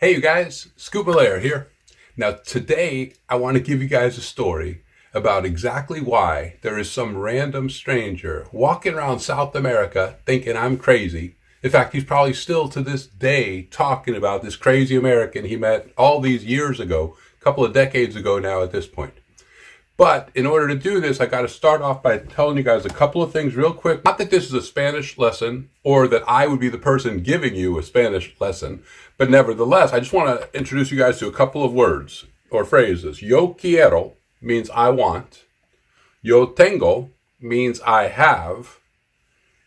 Hey you guys, Scoop Malaire here. Now today I want to give you guys a story about exactly why there is some random stranger walking around South America thinking I'm crazy. In fact, he's probably still to this day talking about this crazy American he met all these years ago, a couple of decades ago now at this point. But in order to do this, I got to start off by telling you guys a couple of things real quick. Not that this is a Spanish lesson or that I would be the person giving you a Spanish lesson, but nevertheless, I just want to introduce you guys to a couple of words or phrases. Yo quiero means I want. Yo tengo means I have.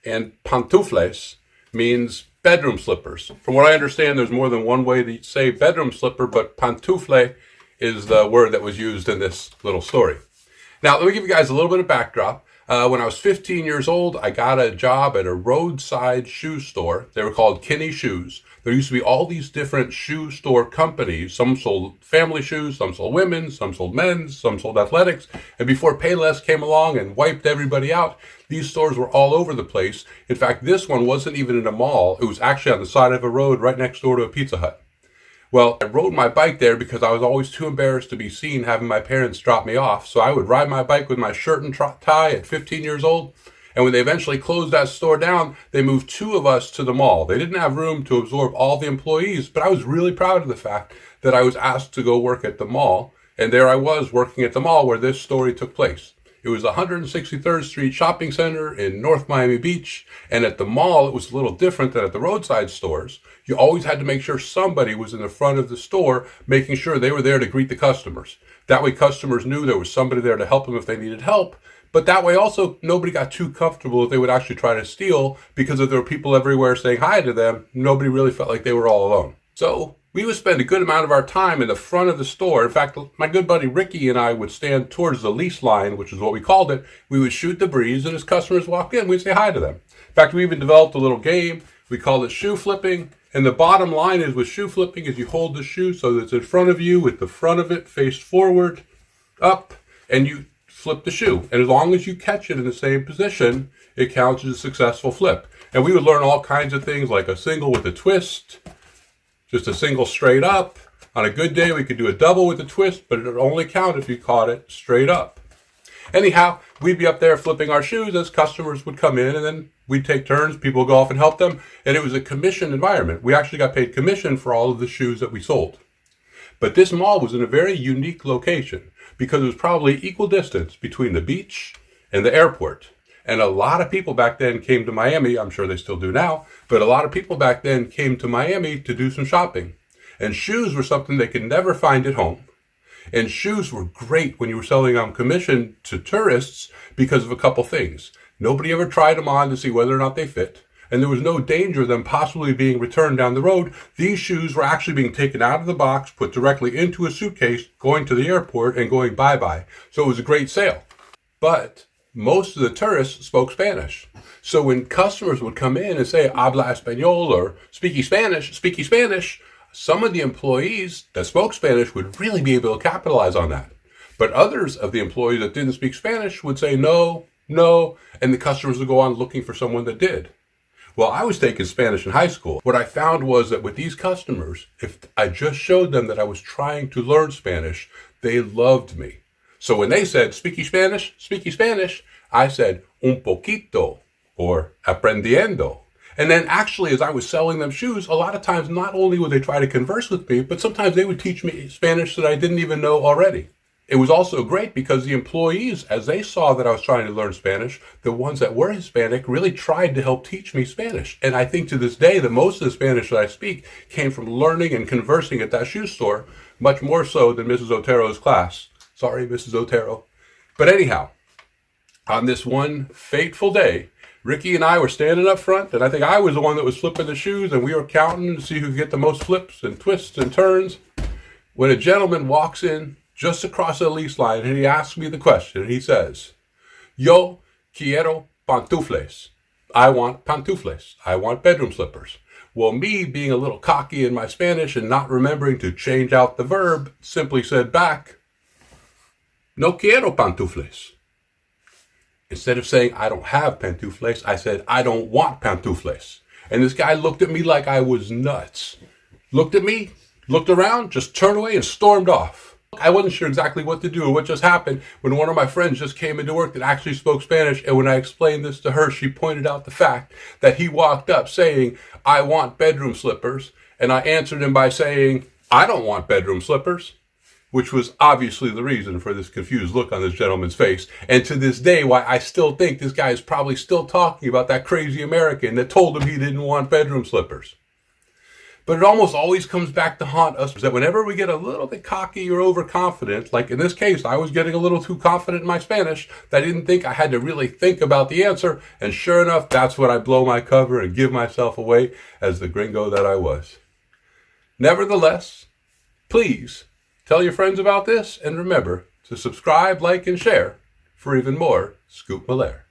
And pantufles means bedroom slippers. From what I understand, there's more than one way to say bedroom slipper, but pantufle is the word that was used in this little story. Now, let me give you guys a little bit of backdrop. When I was 15 years old, I got a job at a roadside shoe store. They were called Kinney Shoes. There used to be all these different shoe store companies. Some sold family shoes, some sold women's, some sold men's, some sold athletics. And before Payless came along and wiped everybody out, these stores were all over the place. In fact, this one wasn't even in a mall. It was actually on the side of a road right next door to a Pizza Hut. Well, I rode my bike there because I was always too embarrassed to be seen having my parents drop me off. So I would ride my bike with my shirt and tie at 15 years old. And when they eventually closed that store down, they moved two of us to the mall. They didn't have room to absorb all the employees, but I was really proud of the fact that I was asked to go work at the mall. And there I was working at the mall where this story took place. It was the 163rd Street Shopping Center in North Miami Beach. And at the mall, it was a little different than at the roadside stores. You always had to make sure somebody was in the front of the store, making sure they were there to greet the customers. That way customers knew there was somebody there to help them if they needed help. But that way also, nobody got too comfortable if they would actually try to steal, because if there were people everywhere saying hi to them, nobody really felt like they were all alone. So we would spend a good amount of our time in the front of the store. In fact, my good buddy Ricky and I would stand towards the lease line, which is what we called it. We would shoot the breeze, and as customers walked in, we'd say hi to them. In fact, we even developed a little game. We called it shoe flipping. And the bottom line is with shoe flipping is you hold the shoe so that it's in front of you with the front of it faced forward, up, and you flip the shoe. And as long as you catch it in the same position, it counts as a successful flip. And we would learn all kinds of things like a single with a twist, just a single straight up. On a good day, we could do a double with a twist, but it would only count if you caught it straight up. Anyhow, we'd be up there flipping our shoes as customers would come in, and then we'd take turns. People would go off and help them. And it was a commission environment. We actually got paid commission for all of the shoes that we sold. But this mall was in a very unique location because it was probably equal distance between the beach and the airport. And a lot of people back then came to Miami. I'm sure they still do now. But a lot of people back then came to Miami to do some shopping. And shoes were something they could never find at home. And shoes were great when you were selling on commission to tourists because of a couple things. Nobody ever tried them on to see whether or not they fit. And there was no danger of them possibly being returned down the road. These shoes were actually being taken out of the box, put directly into a suitcase, going to the airport and going bye-bye. So it was a great sale. But most of the tourists spoke Spanish. So when customers would come in and say, habla español, or speaky Spanish, some of the employees that spoke Spanish would really be able to capitalize on that. But others of the employees that didn't speak Spanish would say no, and the customers would go on looking for someone that did. Well, I was taking Spanish in high school. What I found was that with these customers, if I just showed them that I was trying to learn Spanish, they loved me. So when they said, speaky Spanish, I said, un poquito, or aprendiendo. And then actually, as I was selling them shoes, a lot of times, not only would they try to converse with me, but sometimes they would teach me Spanish that I didn't even know already. It was also great because the employees, as they saw that I was trying to learn Spanish, the ones that were Hispanic really tried to help teach me Spanish. And I think to this day that most of the Spanish that I speak came from learning and conversing at that shoe store, much more so than Mrs. Otero's class. Sorry, Mrs. Otero. But anyhow, on this one fateful day, Ricky and I were standing up front, and I think I was the one that was flipping the shoes, and we were counting to see who could get the most flips and twists and turns, when a gentleman walks in just across the lease line, and he asks me the question, and he says, Yo quiero pantufles. I want pantufles. I want bedroom slippers. Well, me being a little cocky in my Spanish and not remembering to change out the verb, simply said back, No quiero pantufles. Instead of saying, I don't have pantufles, I said, I don't want pantufles. And this guy looked at me like I was nuts. Looked at me looked around, just turned away and stormed off. I wasn't sure exactly what to do or what just happened when one of my friends just came into work that actually spoke Spanish, and when I explained this to her, she pointed out the fact that he walked up saying, "I want bedroom slippers," and I answered him by saying, "I don't want bedroom slippers," which was obviously the reason for this confused look on this gentleman's face. And to this day, why I still think this guy is probably still talking about that crazy American that told him he didn't want bedroom slippers. But it almost always comes back to haunt us that whenever we get a little bit cocky or overconfident, like in this case, I was getting a little too confident in my Spanish, that I didn't think I had to really think about the answer. And sure enough, that's when I blow my cover and give myself away as the gringo that I was. Nevertheless, please tell your friends about this, and remember to subscribe, like, and share for even more Scoop Malaire.